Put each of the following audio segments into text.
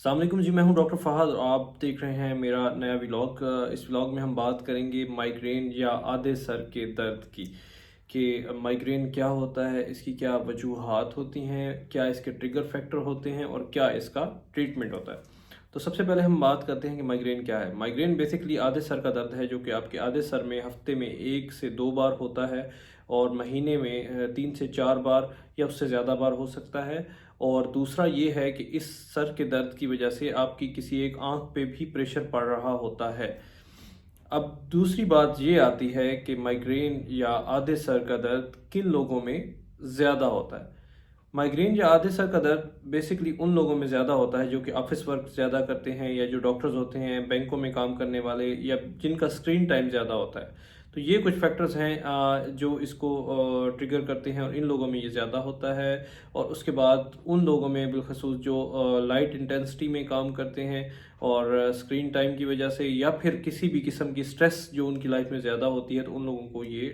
السلام علیکم جی، میں ہوں ڈاکٹر فہد اور آپ دیکھ رہے ہیں میرا نیا ولاگ۔ اس ولاگ میں ہم بات کریں گے مائیگرین یا آدھے سر کے درد کی، کہ مائیگرین کیا ہوتا ہے، اس کی کیا وجوہات ہوتی ہیں، کیا اس کے ٹریگر فیکٹر ہوتے ہیں اور کیا اس کا ٹریٹمنٹ ہوتا ہے۔ تو سب سے پہلے ہم بات کرتے ہیں کہ مائیگرین کیا ہے۔ مائیگرین بیسکلی آدھے سر کا درد ہے جو کہ آپ کے آدھے سر میں ہفتے میں 1 سے 2 بار ہوتا ہے، اور مہینے میں 3 سے 4 بار یا اس سے زیادہ بار ہو سکتا ہے۔ اور دوسرا یہ ہے کہ اس سر کے درد کی وجہ سے آپ کی کسی ایک آنکھ پہ بھی پریشر پڑ رہا ہوتا ہے۔ اب دوسری بات یہ آتی ہے کہ مائیگرین یا آدھے سر کا درد کن لوگوں میں زیادہ ہوتا ہے۔ مائیگرین یا آدھے سر کا درد بیسکلی ان لوگوں میں زیادہ ہوتا ہے جو کہ آفس ورک زیادہ کرتے ہیں، یا جو ڈاکٹرز ہوتے ہیں، بینکوں میں کام کرنے والے، یا جن کا اسکرین ٹائم زیادہ ہوتا ہے۔ تو یہ کچھ فیکٹرز ہیں جو اس کو ٹریگر کرتے ہیں، اور ان لوگوں میں یہ زیادہ ہوتا ہے۔ اور اس کے بعد ان لوگوں میں بالخصوص جو لائٹ انٹینسٹی میں کام کرتے ہیں اور اسکرین ٹائم کی وجہ سے، یا پھر کسی بھی قسم کی سٹریس جو ان کی لائف میں زیادہ ہوتی ہے، تو ان لوگوں کو یہ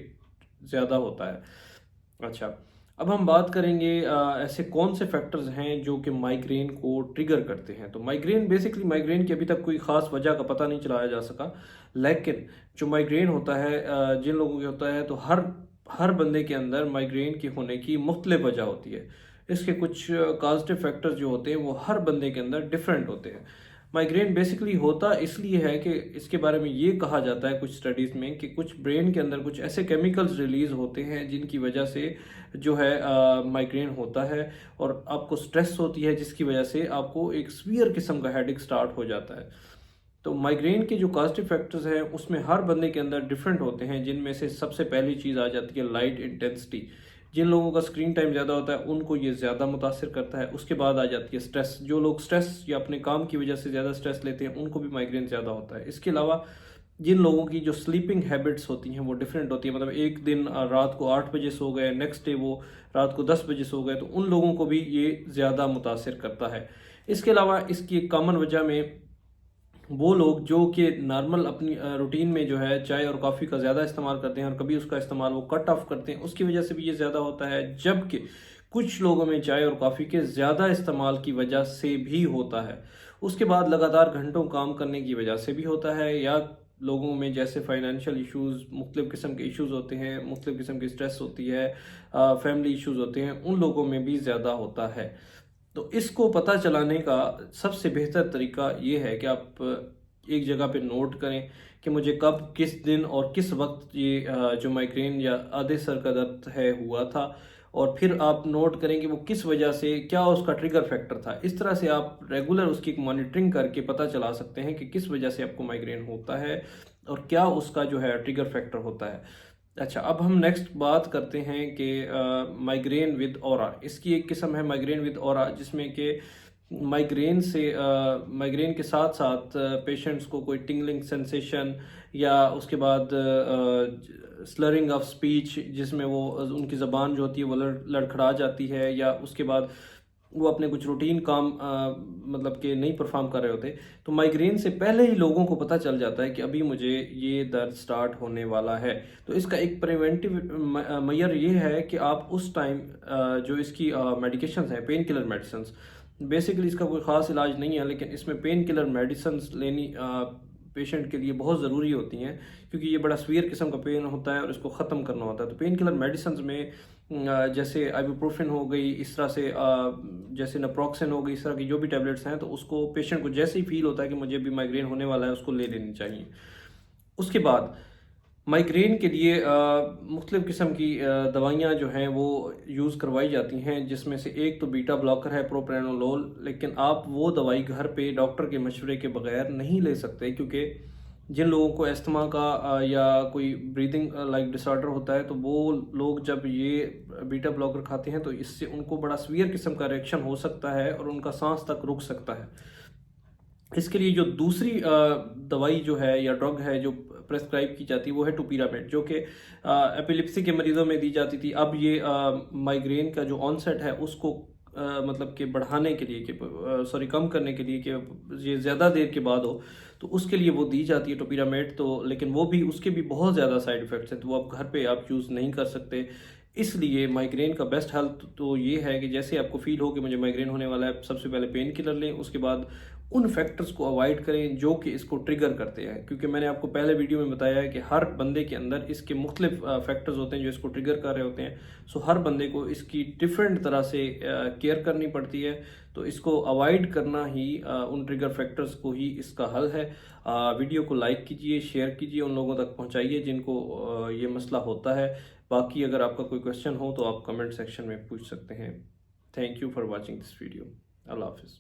زیادہ ہوتا ہے۔ اچھا، اب ہم بات کریں گے ایسے کون سے فیکٹرز ہیں جو کہ مائیگرین کو ٹریگر کرتے ہیں۔ تو بیسکلی مائیگرین کی ابھی تک کوئی خاص وجہ کا پتہ نہیں چلایا جا سکا، لیکن جو مائیگرین ہوتا ہے جن لوگوں کے ہوتا ہے، تو ہر بندے کے اندر مائیگرین کے ہونے کی مختلف وجہ ہوتی ہے۔ اس کے کچھ کازٹیو فیکٹرز جو ہوتے ہیں وہ ہر بندے کے اندر ڈیفرنٹ ہوتے ہیں۔ مائیگرین بیسکلی ہوتا اس لیے ہے کہ اس کے بارے میں یہ کہا جاتا ہے کچھ سٹڈیز میں کہ کچھ برین کے اندر کچھ ایسے کیمیکلز ریلیز ہوتے ہیں جن کی وجہ سے جو ہے مائیگرین ہوتا ہے، اور آپ کو سٹریس ہوتی ہے جس کی وجہ سے آپ کو ایک سویئر قسم کا ہیڈ ایک سٹارٹ ہو جاتا ہے۔ تو مائیگرین کے جو کازٹیو فیکٹرز ہیں اس میں ہر بندے کے اندر ڈیفرنٹ ہوتے ہیں، جن میں سے سب سے پہلی چیز آ جاتی ہے لائٹ انٹینسٹی۔ جن لوگوں کا اسکرین ٹائم زیادہ ہوتا ہے ان کو یہ زیادہ متاثر کرتا ہے۔ اس کے بعد آ جاتی ہے سٹریس، جو لوگ سٹریس یا اپنے کام کی وجہ سے زیادہ سٹریس لیتے ہیں ان کو بھی مائیگرین زیادہ ہوتا ہے۔ اس کے علاوہ جن لوگوں کی جو سلیپنگ ہیبٹس ہوتی ہیں وہ ڈیفرنٹ ہوتی ہیں، مطلب ایک دن رات کو 8 بجے سو گئے، نیکسٹ ڈے وہ رات کو 10 بجے سو گئے، تو ان لوگوں کو بھی یہ زیادہ متاثر کرتا ہے۔ اس کے علاوہ اس کی ایک کامن وجہ میں وہ لوگ جو کہ نارمل اپنی روٹین میں جو ہے چائے اور کافی کا زیادہ استعمال کرتے ہیں، اور کبھی اس کا استعمال وہ کٹ آف کرتے ہیں، اس کی وجہ سے بھی یہ زیادہ ہوتا ہے۔ جبکہ کچھ لوگوں میں چائے اور کافی کے زیادہ استعمال کی وجہ سے بھی ہوتا ہے۔ اس کے بعد لگاتار گھنٹوں کام کرنے کی وجہ سے بھی ہوتا ہے، یا لوگوں میں جیسے فائنینشیل ایشوز، مختلف قسم کے ایشوز ہوتے ہیں، مختلف قسم کی سٹریس ہوتی ہے، فیملی ایشوز ہوتے ہیں، ان لوگوں میں بھی زیادہ ہوتا ہے۔ تو اس کو پتہ چلانے کا سب سے بہتر طریقہ یہ ہے کہ آپ ایک جگہ پہ نوٹ کریں کہ مجھے کب، کس دن اور کس وقت یہ جو مائیگرین یا آدھے سر کا درد ہے ہوا تھا، اور پھر آپ نوٹ کریں کہ وہ کس وجہ سے، کیا اس کا ٹریگر فیکٹر تھا۔ اس طرح سے آپ ریگولر اس کی مانیٹرنگ کر کے پتہ چلا سکتے ہیں کہ کس وجہ سے آپ کو مائیگرین ہوتا ہے اور کیا اس کا جو ہے ٹریگر فیکٹر ہوتا ہے۔ اچھا، اب ہم نیکسٹ بات کرتے ہیں کہ مائیگرین ود اورا۔ اس کی ایک قسم ہے مائیگرین ود اورا، جس میں کہ مائیگرین کے ساتھ ساتھ پیشنٹس کو کوئی ٹنگلنگ سینسیشن، یا اس کے بعد سلرنگ آف سپیچ، جس میں وہ ان کی زبان جو ہوتی ہے وہ لڑکھڑا جاتی ہے، یا اس کے بعد وہ اپنے کچھ روٹین کام مطلب کہ نہیں پرفارم کر رہے ہوتے۔ تو مائیگرین سے پہلے ہی لوگوں کو پتہ چل جاتا ہے کہ ابھی مجھے یہ درد سٹارٹ ہونے والا ہے۔ تو اس کا ایک پریونٹیو میئر یہ ہے کہ آپ اس ٹائم جو اس کی میڈیکیشنز ہیں، پین کلر میڈیسنز، بیسیکلی اس کا کوئی خاص علاج نہیں ہے، لیکن اس میں پین کلر میڈیسنز لینی پیشنٹ کے لیے بہت ضروری ہوتی ہیں، کیونکہ یہ بڑا سویئر قسم کا پین ہوتا ہے اور اس کو ختم کرنا ہوتا ہے۔ تو پین کلر میڈیسنز میں جیسے آئیبوپروفن ہو گئی، اس طرح سے جیسے نپروکسن ہو گئی، اس طرح کی جو بھی ٹیبلیٹس ہیں، تو اس کو پیشنٹ کو جیسے ہی فیل ہوتا ہے کہ مجھے بھی مائیگرین ہونے والا ہے، اس کو لے لینی چاہیے۔ اس کے بعد مائیگرین کے لیے مختلف قسم کی دوائیاں جو ہیں وہ یوز کروائی جاتی ہیں، جس میں سے ایک تو بیٹا بلاکر ہے، پروپرینولول، لیکن آپ وہ دوائی گھر پہ ڈاکٹر کے مشورے کے بغیر نہیں لے سکتے، کیونکہ جن لوگوں کو استھما کا یا کوئی بریدنگ لائک ڈس آرڈر ہوتا ہے، تو وہ لوگ جب یہ بیٹا بلاکر کھاتے ہیں تو اس سے ان کو بڑا سویئر قسم کا ریئیکشن ہو سکتا ہے، اور ان کا سانس تک رک سکتا ہے۔ اس کے لیے جو دوسری دوائی جو ہے یا ڈرگ ہے جو پرسکرائب کی جاتی ہے وہ ہے ٹوپیرامڈ، جو کہ ایپیلیپسی کے مریضوں میں دی جاتی تھی۔ اب یہ مائیگرین کا جو آنسیٹ ہے اس کو مطلب کہ بڑھانے کے لیے، کہ کم کرنے کے لیے، کہ یہ زیادہ دیر کے بعد ہو، تو اس کے لیے وہ دی جاتی ہے ٹوپیرامڈ۔ تو لیکن وہ بھی، اس کے بھی بہت زیادہ سائیڈ ایفیکٹس ہیں، تو وہ آپ گھر پہ آپ یوز نہیں کر سکتے۔ اس لیے مائیگرین کا بیسٹ ہیلتھ تو یہ ہے کہ جیسے آپ کو فیل ہو کہ مجھے مائیگرین ہونے والا ہے، سب سے پہلے پین کلر لیں، اس کے بعد ان فیکٹرز کو اوائڈ کریں جو کہ اس کو ٹریگر کرتے ہیں، کیونکہ میں نے آپ کو پہلے ویڈیو میں بتایا ہے کہ ہر بندے کے اندر اس کے مختلف فیکٹرز ہوتے ہیں جو اس کو ٹریگر کر رہے ہوتے ہیں. سو ہر بندے کو اس کی ڈفرینٹ طرح سے کیئر کرنی پڑتی ہے، تو اس کو اوائڈ کرنا ہی ان ٹریگر فیکٹرز کو ہی اس کا حل ہے. ویڈیو کو لائک کیجئے، شیئر کیجئے، ان لوگوں تک پہنچائیے جن کو یہ مسئلہ ہوتا ہے. باقی اگر آپ کا کوئی کویسچن ہو تو آپ کمنٹ سیکشن میں پوچھ سکتے ہیں. Thank you for watching this video. اللہ حافظ.